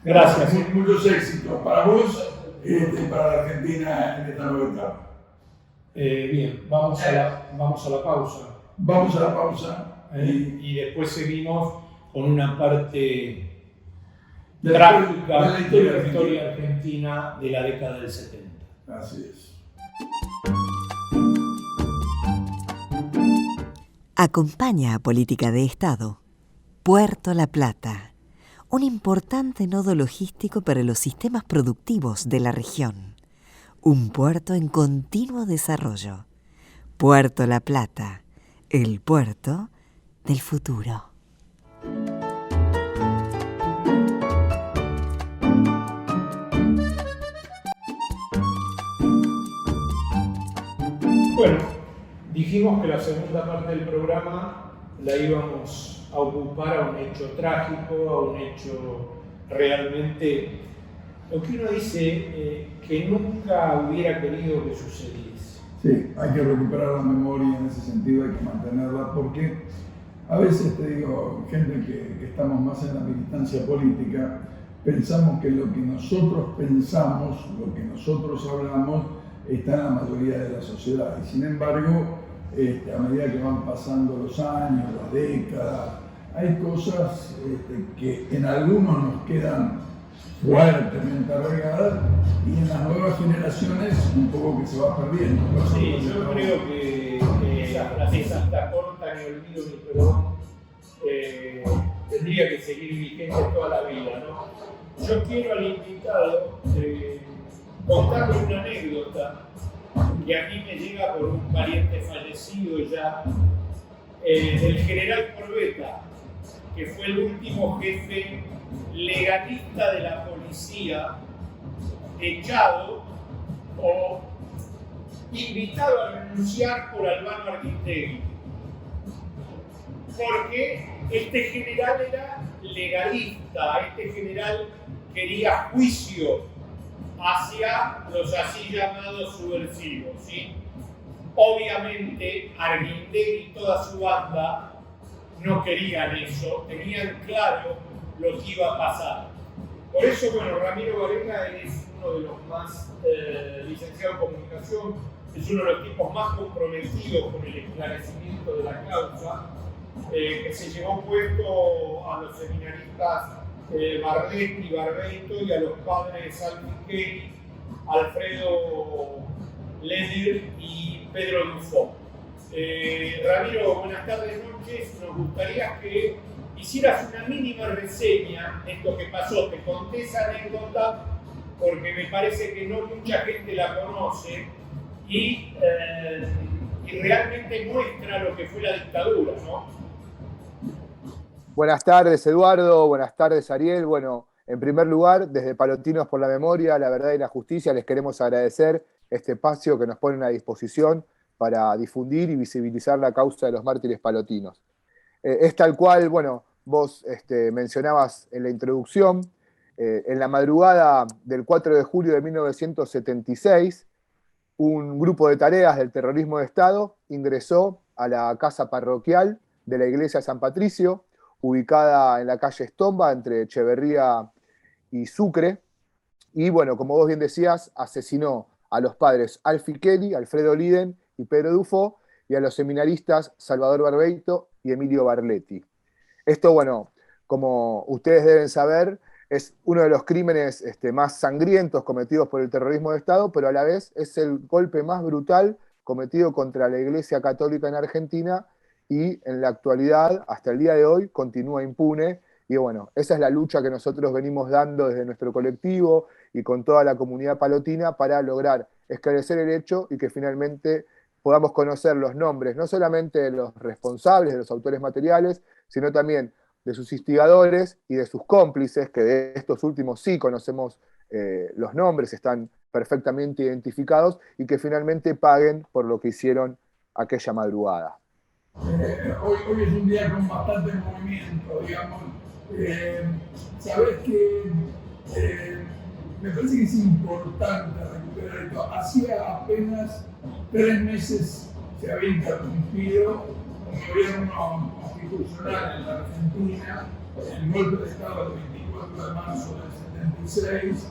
Speaker 1: Gracias.
Speaker 2: Muchos éxitos para vos y para la Argentina en esta nueva etapa.
Speaker 1: Bien, vamos a la pausa.
Speaker 2: Vamos a la pausa.
Speaker 1: Y después seguimos con una parte trágica de la historia argentina de la década del 70.
Speaker 2: Así es.
Speaker 5: Acompaña a Política de Estado Puerto La Plata, un importante nodo logístico para los sistemas productivos de la región. Un puerto en continuo desarrollo. Puerto La Plata, el puerto del futuro.
Speaker 1: Bueno, dijimos que la segunda parte del programa la íbamos a ocupar a un hecho trágico, a un hecho realmente, lo que uno dice, que nunca hubiera querido que sucediese.
Speaker 2: Sí, hay que recuperar la memoria en ese sentido, hay que mantenerla, porque a veces, te digo, gente que estamos más en la militancia política, pensamos que lo que nosotros pensamos, lo que nosotros hablamos, está en la mayoría de la sociedad. Y sin embargo, a medida que van pasando los años, las décadas, hay cosas que en algunos nos quedan fuertemente arraigadas y en las nuevas generaciones un poco que se va perdiendo.
Speaker 1: Sí, yo creo que esa corta ni olvido ni perdón tendría que seguir vigente toda la vida, ¿no? Yo quiero al invitado contarle una anécdota que a mí me llega por un pariente fallecido ya, del general Corbeta, que fue el último jefe legalista de la policía, echado o invitado a renunciar por Albano Arguindegui. Porque este general era legalista, este general quería juicio hacia los así llamados subversivos, ¿sí? Obviamente Arguindegui y toda su banda no querían eso, tenían claro lo que iba a pasar. Por eso, bueno, Ramiro Varenga es uno de los más licenciados en comunicación, es uno de los tipos más comprometidos con el esclarecimiento de la causa, que se llevó puesto a los seminaristas Barletti, Barbeito y a los padres Alfiqueri, Alfredo Ledir y Pedro Dufo. Ramiro, buenas tardes, noches. Nos gustaría que hicieras una mínima reseña de esto que pasó. Te conté esa anécdota porque me parece que no mucha gente la conoce y realmente muestra lo que fue la dictadura, ¿no?
Speaker 6: Buenas tardes, Eduardo. Buenas tardes, Ariel. Bueno, en primer lugar, desde Palotinos por la Memoria, la Verdad y la Justicia, les queremos agradecer este espacio que nos ponen a disposición para difundir y visibilizar la causa de los mártires palotinos. Es tal cual, bueno, vos mencionabas en la introducción, en la madrugada del 4 de julio de 1976, un grupo de tareas del terrorismo de Estado ingresó a la casa parroquial de la iglesia San Patricio, ubicada en la calle Estomba, entre Echeverría y Sucre, y bueno, como vos bien decías, asesinó a los padres Alfiqueri, Alfredo Liden y Pedro Dufo, y a los seminaristas Salvador Barbeito y Emilio Barletti. Esto, bueno, como ustedes deben saber, es uno de los crímenes más sangrientos cometidos por el terrorismo de Estado, pero a la vez es el golpe más brutal cometido contra la Iglesia Católica en Argentina, y en la actualidad, hasta el día de hoy, continúa impune. Y bueno, esa es la lucha que nosotros venimos dando desde nuestro colectivo y con toda la comunidad palotina para lograr esclarecer el hecho y que finalmente podamos conocer los nombres, no solamente de los responsables, de los autores materiales, sino también de sus instigadores y de sus cómplices, que de estos últimos sí conocemos los nombres, están perfectamente identificados, y que finalmente paguen por lo que hicieron aquella madrugada.
Speaker 2: Hoy es un día con bastante movimiento, digamos. Sabes que me parece que es importante recuperar esto. Hacía apenas 3 meses se había interrumpido un gobierno constitucional en la Argentina, el golpe de Estado del 24 de marzo del 76,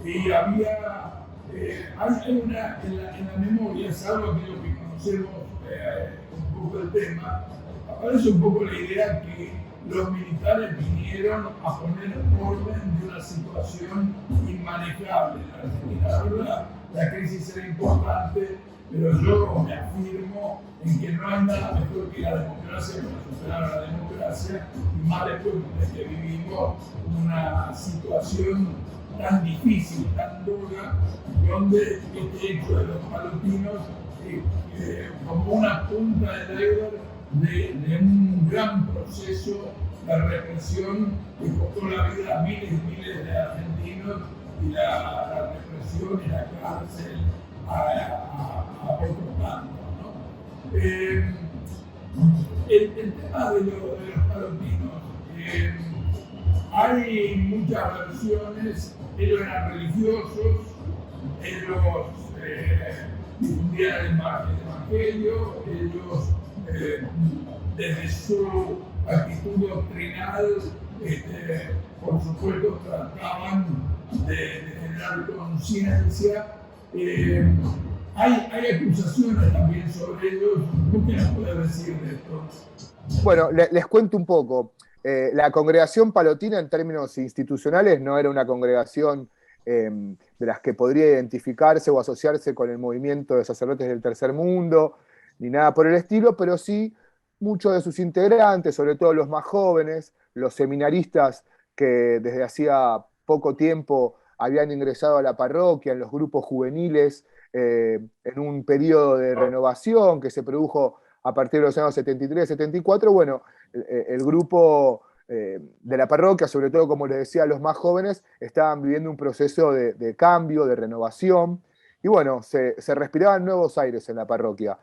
Speaker 2: y había, hay una, en la memoria, es algo que conocemos un poco el tema, aparece un poco la idea que los militares vinieron a poner orden de una situación inmanejable en la Argentina. La verdad, la crisis era importante, pero yo me afirmo en que no hay nada mejor que la democracia para superar a la democracia, y más después de que vivimos una situación tan difícil, tan dura, donde este hecho de los palotinos como una punta de iceberg de un gran proceso de represión que costó la vida a miles y miles de argentinos, y la represión y la cárcel a otros tantos. Eh, el tema de los palotinos, hay muchas versiones, ellos eran religiosos, ellos difundían el evangelio, ellos desde su actitud doctrinal, por supuesto, trataban de generar conciencia. Hay acusaciones también sobre ellos. ¿Qué nos puede decir de esto?
Speaker 6: Bueno, les cuento un poco. La congregación palotina en términos institucionales no era una congregación de las que podría identificarse o asociarse con el movimiento de sacerdotes del tercer mundo, ni nada por el estilo, pero sí muchos de sus integrantes, sobre todo los más jóvenes, los seminaristas que desde hacía poco tiempo habían ingresado a la parroquia, en los grupos juveniles, en un periodo de renovación que se produjo a partir de los años 73, 74, bueno, el grupo de la parroquia, sobre todo, como les decía, los más jóvenes, estaban viviendo un proceso de cambio, de renovación, y bueno, se respiraban nuevos aires en la parroquia.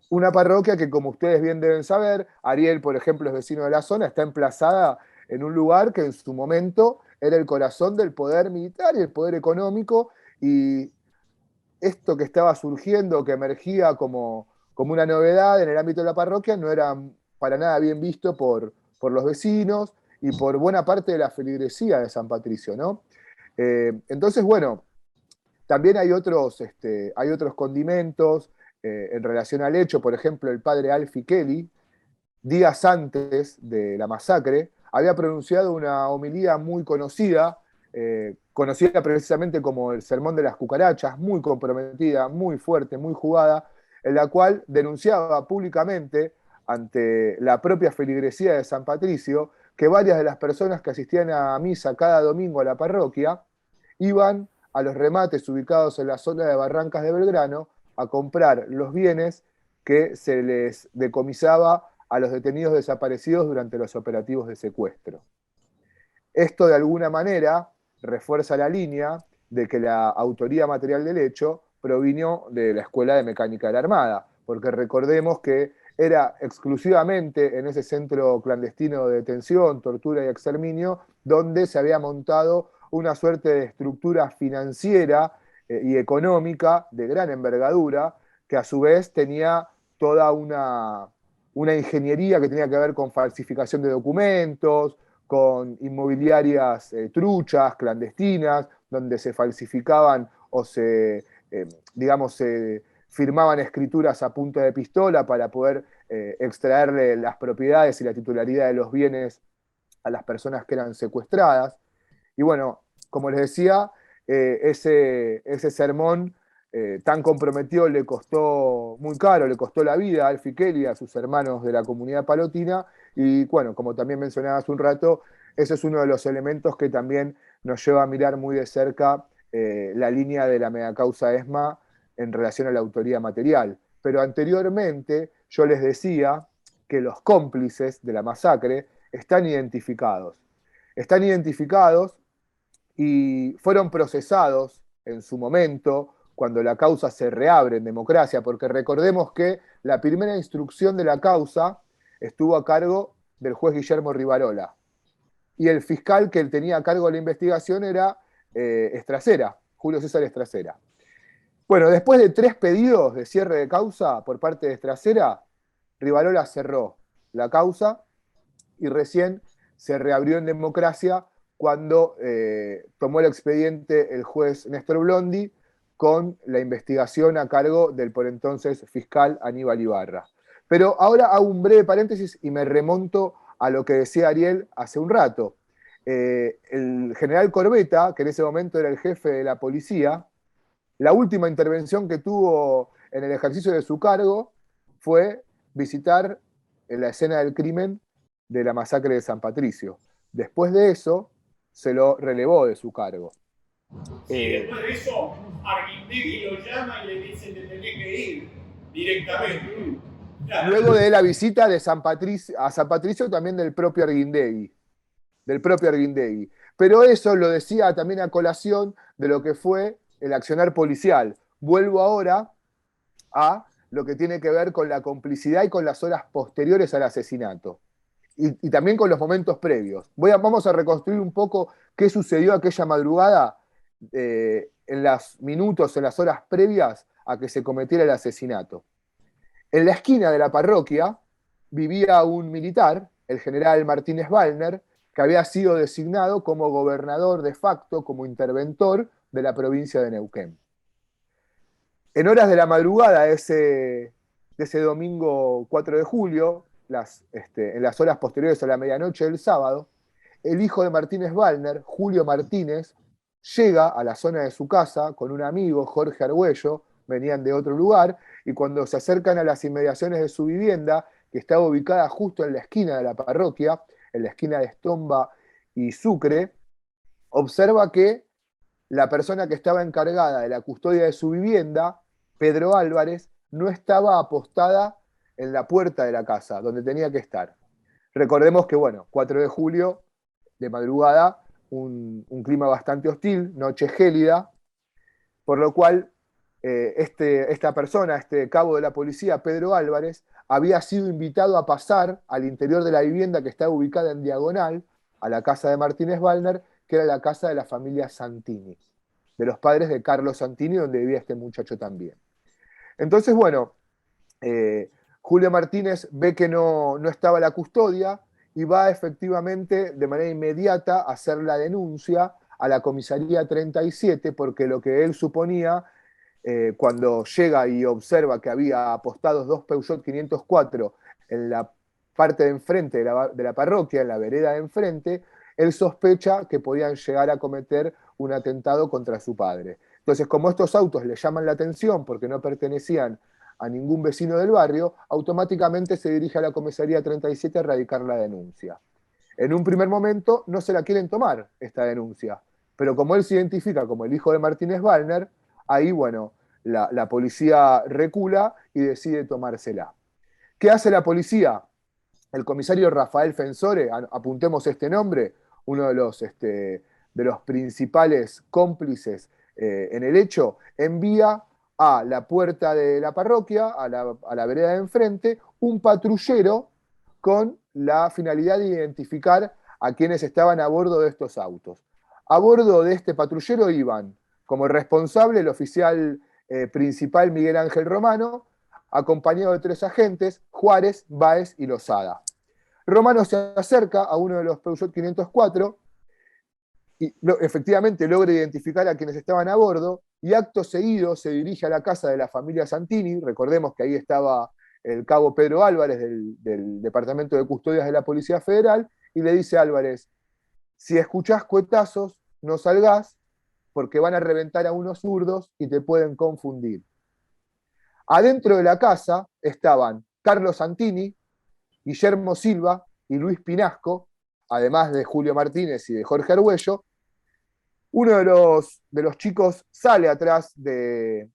Speaker 6: Una parroquia que, como ustedes bien deben saber, Ariel, por ejemplo, es vecino de la zona, está emplazada en un lugar que en su momento era el corazón del poder militar y el poder económico, y esto que estaba surgiendo, que emergía como una novedad en el ámbito de la parroquia, no era para nada bien visto por los vecinos y por buena parte de la feligresía de San Patricio, ¿no? Entonces, bueno, también hay otros condimentos en relación al hecho. Por ejemplo, el padre Alfie Kelly, días antes de la masacre, había pronunciado una homilía muy conocida, conocida precisamente como el Sermón de las Cucarachas, muy comprometida, muy fuerte, muy jugada, en la cual denunciaba públicamente ante la propia feligresía de San Patricio que varias de las personas que asistían a misa cada domingo a la parroquia iban a los remates ubicados en la zona de Barrancas de Belgrano a comprar los bienes que se les decomisaba a los detenidos desaparecidos durante los operativos de secuestro. Esto de alguna manera refuerza la línea de que la autoría material del hecho provino de la Escuela de Mecánica de la Armada, porque recordemos que era exclusivamente en ese centro clandestino de detención, tortura y exterminio donde se había montado una suerte de estructura financiera y económica de gran envergadura, que a su vez tenía toda una ingeniería que tenía que ver con falsificación de documentos, con inmobiliarias truchas, clandestinas, donde se falsificaban o se firmaban escrituras a punta de pistola para poder extraerle las propiedades y la titularidad de los bienes a las personas que eran secuestradas. Y bueno, como les decía, ese sermón tan comprometido le costó muy caro, le costó la vida a Alfie Kelly y a sus hermanos de la comunidad palotina, y bueno, como también mencionaba hace un rato, ese es uno de los elementos que también nos lleva a mirar muy de cerca la línea de la megacausa ESMA en relación a la autoría material. Pero anteriormente yo les decía que los cómplices de la masacre están identificados. Están identificados y fueron procesados en su momento cuando la causa se reabre en democracia, porque recordemos que la primera instrucción de la causa estuvo a cargo del juez Guillermo Rivarola, y el fiscal que tenía a cargo de la investigación era Estracera, Julio César Estracera. Bueno, después de 3 pedidos de cierre de causa por parte de Estracera, Rivarola cerró la causa y recién se reabrió en democracia cuando tomó el expediente el juez Néstor Blondi con la investigación a cargo del por entonces fiscal Aníbal Ibarra. Pero ahora hago un breve paréntesis y me remonto a lo que decía Ariel hace un rato. El general Corbetta, que en ese momento era el jefe de la policía, la última intervención que tuvo en el ejercicio de su cargo fue visitar la escena del crimen de la masacre de San Patricio. Después de eso, se lo relevó de su cargo.
Speaker 1: Sí, después de eso, Arguindegui lo llama y le dice que tenés que ir directamente. Claro.
Speaker 6: Luego de la visita de San Patricio también del propio Arguindegui. Pero eso lo decía también a colación de lo que fue el accionar policial. Vuelvo ahora a lo que tiene que ver con la complicidad y con las horas posteriores al asesinato. Y también con los momentos previos. Vamos a reconstruir un poco qué sucedió aquella madrugada en los minutos, en las horas previas a que se cometiera el asesinato. En la esquina de la parroquia vivía un militar, el general Martínez Wallner, que había sido designado como gobernador de facto, como interventor de la provincia de Neuquén. En horas de la madrugada de ese domingo 4 de julio, en las horas posteriores a la medianoche del sábado, el hijo de Martínez Wallner, Julio Martínez, llega a la zona de su casa con un amigo, Jorge Argüello, venían de otro lugar, y cuando se acercan a las inmediaciones de su vivienda, que estaba ubicada justo en la esquina de la parroquia, en la esquina de Estomba y Sucre, observa que la persona que estaba encargada de la custodia de su vivienda, Pedro Álvarez, no estaba apostada en la puerta de la casa, donde tenía que estar. Recordemos que, 4 de julio, de madrugada, un clima bastante hostil, noche gélida, por lo cual esta persona, este cabo de la policía, Pedro Álvarez, había sido invitado a pasar al interior de la vivienda que estaba ubicada en diagonal a la casa de Martínez Wallner, que era la casa de la familia Santini, de los padres de Carlos Santini, donde vivía este muchacho también. Entonces, Julio Martínez ve que no estaba la custodia y va efectivamente de manera inmediata a hacer la denuncia a la comisaría 37, porque lo que él suponía, cuando llega y observa que había apostados 2 Peugeot 504 en la parte de enfrente de la parroquia, en la vereda de enfrente, él sospecha que podían llegar a cometer un atentado contra su padre. Entonces, como estos autos le llaman la atención porque no pertenecían a ningún vecino del barrio, automáticamente se dirige a la comisaría 37 a radicar la denuncia. En un primer momento no se la quieren tomar, esta denuncia, pero como él se identifica como el hijo de Martínez Wallner, ahí, la policía recula y decide tomársela. ¿Qué hace la policía? El comisario Rafael Fensore, apuntemos este nombre, uno de los principales cómplices en el hecho, envía a la puerta de la parroquia, a la vereda de enfrente, un patrullero con la finalidad de identificar a quienes estaban a bordo de estos autos. A bordo de este patrullero iban como responsable el oficial principal Miguel Ángel Romano, acompañado de 3 agentes, Juárez, Báez y Lozada. Romano se acerca a uno de los Peugeot 504 y efectivamente logra identificar a quienes estaban a bordo, y acto seguido se dirige a la casa de la familia Santini. Recordemos que ahí estaba el cabo Pedro Álvarez del Departamento de Custodias de la Policía Federal, y le dice a Álvarez: si escuchás cuetazos, no salgás, porque van a reventar a unos zurdos y te pueden confundir. Adentro de la casa estaban Carlos Santini, Guillermo Silva y Luis Pinasco, además de Julio Martínez y de Jorge Argüello. Uno de los chicos sale atrás de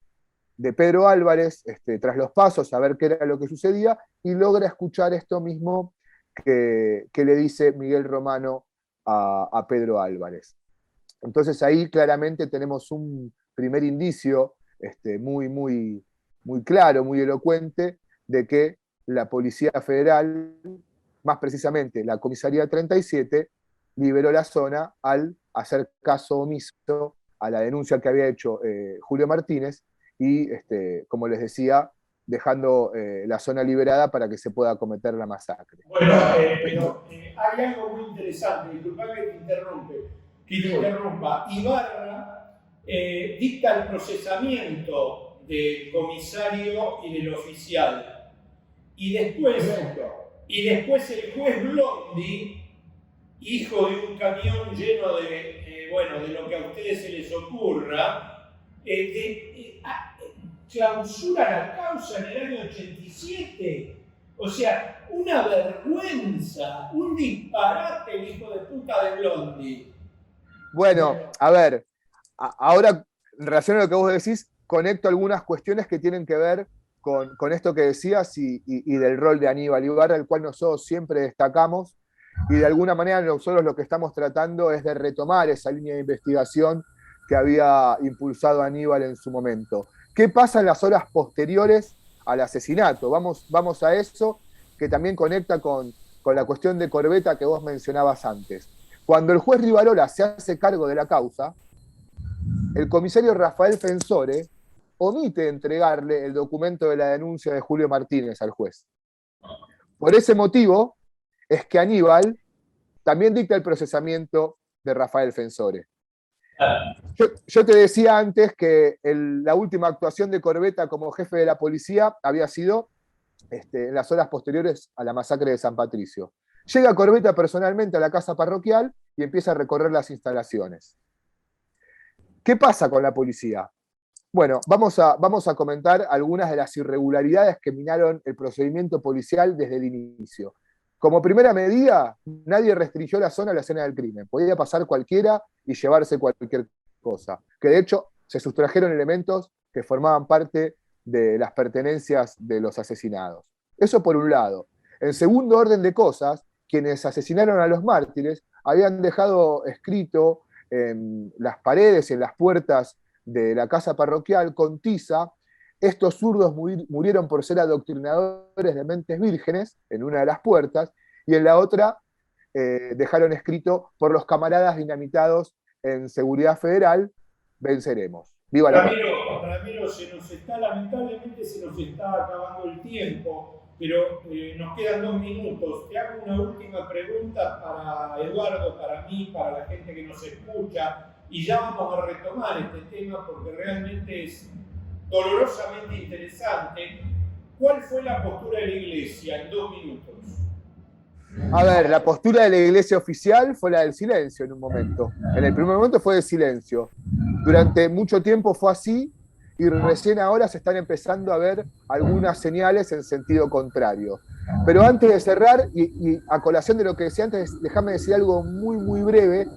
Speaker 6: Pedro Álvarez, tras los pasos, a ver qué era lo que sucedía, y logra escuchar esto mismo que le dice Miguel Romano a Pedro Álvarez. Entonces ahí claramente tenemos un primer indicio muy, muy, muy claro, muy elocuente, de que la Policía Federal, más precisamente la Comisaría 37, liberó la zona al hacer caso omiso a la denuncia que había hecho Julio Martínez y, como les decía, dejando la zona liberada para que se pueda cometer la masacre.
Speaker 1: Bueno, pero hay algo muy interesante, disculpa que te interrumpa. Ibarra dicta el procesamiento del comisario y del oficial. Y después el juez Blondi, hijo de un camión lleno de lo que a ustedes se les ocurra, clausura la causa en el año 87. O sea, una vergüenza, un disparate el hijo de puta de Blondi.
Speaker 6: Bueno, a ver, ahora en relación a lo que vos decís, conecto algunas cuestiones que tienen que ver con esto que decías y del rol de Aníbal Ibarra, el cual nosotros siempre destacamos, y de alguna manera nosotros lo que estamos tratando es de retomar esa línea de investigación que había impulsado Aníbal en su momento. ¿Qué pasa en las horas posteriores al asesinato. Vamos a eso, que también conecta con la cuestión de Corbeta que vos mencionabas antes. Cuando el juez Rivarola se hace cargo de la causa, el comisario Rafael Fensore omite entregarle el documento de la denuncia de Julio Martínez al juez. Por ese motivo es que Aníbal también dicta el procesamiento de Rafael Fensore. Yo te decía antes que la última actuación de Corbeta como jefe de la policía había sido en las horas posteriores a la masacre de San Patricio. Llega Corbeta personalmente a la casa parroquial y empieza a recorrer las instalaciones. ¿Qué pasa con la policía? Bueno, vamos a comentar algunas de las irregularidades que minaron el procedimiento policial desde el inicio. Como primera medida, nadie restringió la zona a la escena del crimen. Podía pasar cualquiera y llevarse cualquier cosa. Que de hecho se sustrajeron elementos que formaban parte de las pertenencias de los asesinados. Eso por un lado. En segundo orden de cosas, quienes asesinaron a los mártires habían dejado escrito en las paredes y en las puertas de la casa parroquial con tiza: estos zurdos murieron por ser adoctrinadores de mentes vírgenes, en una de las puertas, y en la otra dejaron escrito: por los camaradas dinamitados en Seguridad Federal, venceremos. ¡Viva la patria!
Speaker 1: Ramiro, lamentablemente se nos está acabando el tiempo, pero nos quedan 2 minutos. Te hago una última pregunta para Eduardo, para mí, para la gente que nos escucha, y ya vamos a retomar este tema porque realmente es dolorosamente interesante. ¿Cuál fue la postura de la Iglesia en 2 minutos?
Speaker 6: A ver, la postura de la Iglesia oficial fue la del silencio en un momento. En el primer momento fue de silencio. Durante mucho tiempo fue así y recién ahora se están empezando a ver algunas señales en sentido contrario. Pero antes de cerrar, y a colación de lo que decía antes, déjame decir algo muy breve,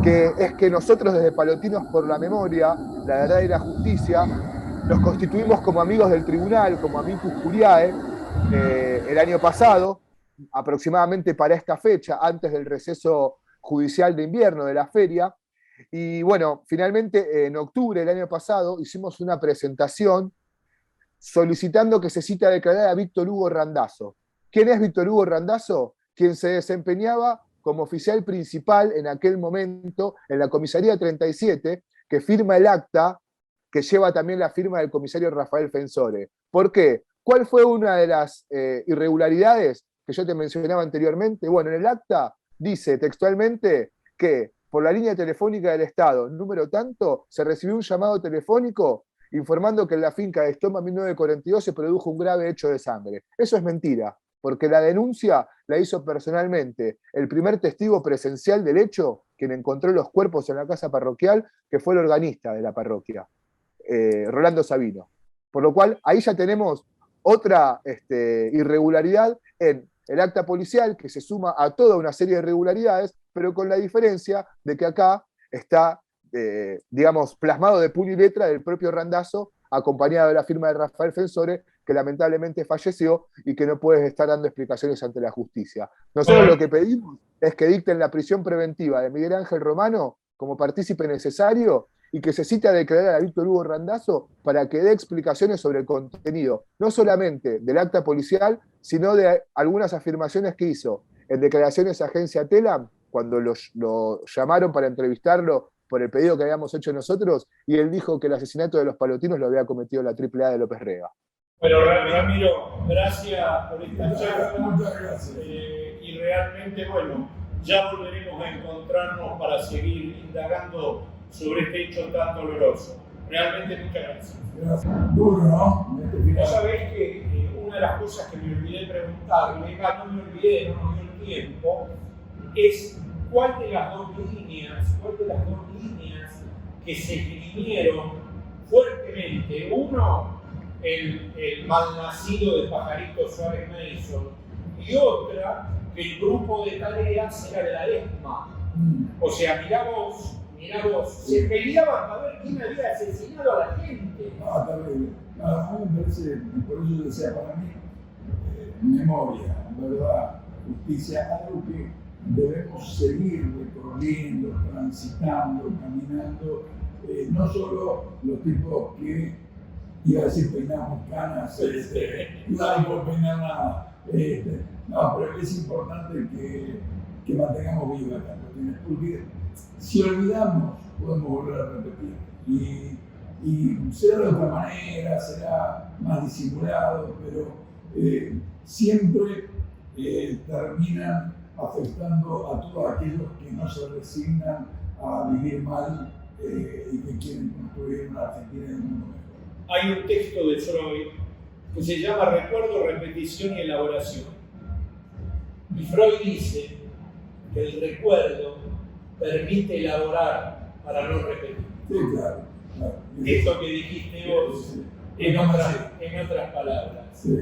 Speaker 6: que es que nosotros desde Palotinos por la Memoria, la Verdad y la Justicia, nos constituimos como amigos del tribunal, como amicus curiae, el año pasado, aproximadamente para esta fecha, antes del receso judicial de invierno de la feria. Y bueno, finalmente en octubre del año pasado hicimos una presentación solicitando que se cite a declarar a Víctor Hugo Randazzo. ¿Quién es Víctor Hugo Randazzo? Quien se desempeñaba como oficial principal en aquel momento en la comisaría 37, que firma el acta, que lleva también la firma del comisario Rafael Fensore. ¿Por qué? ¿Cuál fue una de las irregularidades que yo te mencionaba anteriormente? Bueno, en el acta dice textualmente que por la línea telefónica del Estado, número tanto, se recibió un llamado telefónico informando que en la finca de Estoma 1942 se produjo un grave hecho de sangre. Eso es mentira, porque la denuncia la hizo personalmente el primer testigo presencial del hecho, quien encontró los cuerpos en la casa parroquial, que fue el organista de la parroquia, Rolando Sabino. Por lo cual, ahí ya tenemos otra irregularidad en el acta policial, que se suma a toda una serie de irregularidades, pero con la diferencia de que acá está, digamos, plasmado de puño y letra del propio Randazzo, acompañado de la firma de Rafael Fensore, que lamentablemente falleció y que no puede estar dando explicaciones ante la justicia. Nosotros lo que pedimos es que dicten la prisión preventiva de Miguel Ángel Romano como partícipe necesario y que se cite a declarar a Víctor Hugo Randazzo para que dé explicaciones sobre el contenido, no solamente del acta policial, sino de algunas afirmaciones que hizo en declaraciones a Agencia Telam, cuando lo llamaron para entrevistarlo por el pedido que habíamos hecho nosotros, y él dijo que el asesinato de los palotinos lo había cometido la AAA de López Rega.
Speaker 1: Bueno, Ramiro, gracias por esta charla.
Speaker 2: Muchas gracias.
Speaker 1: Y realmente, bueno, ya volveremos a encontrarnos para seguir indagando sobre este hecho tan doloroso. Realmente muchas gracias.
Speaker 2: Gracias. Duro, ¿no?
Speaker 1: Vos sabés que una de las cosas que me olvidé preguntarle, no me olvidé, no me dio el tiempo, es cuál de las dos líneas que se esgrimieron fuertemente, uno, el malnacido de Pajarito Suárez Mason, y otra, que el grupo de tareas era de la ESMA. O sea, mirá vos, se peleaban para ver quién había asesinado a la gente.
Speaker 2: Ah, terrible. A mí me parece, por eso yo decía, para mí, memoria, verdad, justicia, algo que debemos seguir recorriendo, transitando, caminando, no solo los tipos que iba a decir peinamos canas, no puedo peinar nada. No, pero es importante que mantengamos viva esta cuestión, porque si olvidamos, podemos volver a repetir. Y será de otra manera, será más disimulado, pero siempre terminan afectando a todos aquellos que no se resignan a vivir mal y que quieren construir una Argentina y un mundo mejor.
Speaker 1: Hay un texto de Freud que se llama Recuerdo, Repetición y Elaboración. Y Freud dice que el recuerdo permite elaborar para no repetir.
Speaker 2: Sí, claro.
Speaker 1: Esto que dijiste vos,
Speaker 2: Sí.
Speaker 1: en otras palabras.
Speaker 2: Sí.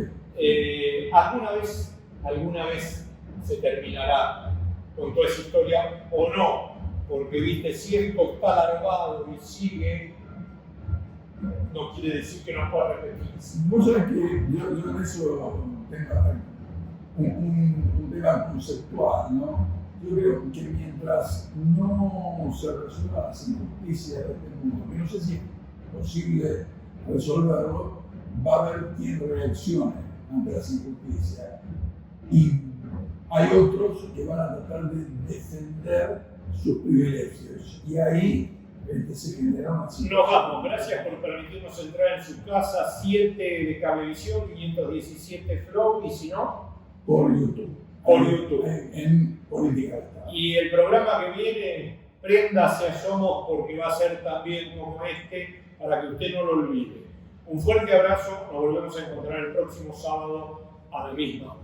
Speaker 1: ¿Alguna vez se terminará con toda esa historia o no? Porque, viste, si esto está alargado y sigue, no quiere decir que no pueda repetirse.
Speaker 2: Vos sabés que yo en eso tengo un tema conceptual, ¿no? Yo creo que mientras no se resuelvan las injusticias de este mundo, que no sé si es posible resolverlo, va a haber quien reaccione ante las injusticias. Y hay otros que van a tratar de defender sus privilegios. Y ahí se genera una situación.
Speaker 1: Nos vamos. Gracias por permitirnos entrar en su casa. 7 de Cablevisión, 517 Flow, y si no,
Speaker 2: por YouTube.
Speaker 1: Por YouTube.
Speaker 2: En Política de Estado.
Speaker 1: Y el programa que viene, Prenda hacia Somos, porque va a ser también como este, para que usted no lo olvide. Un fuerte abrazo, nos volvemos a encontrar el próximo sábado a la misma.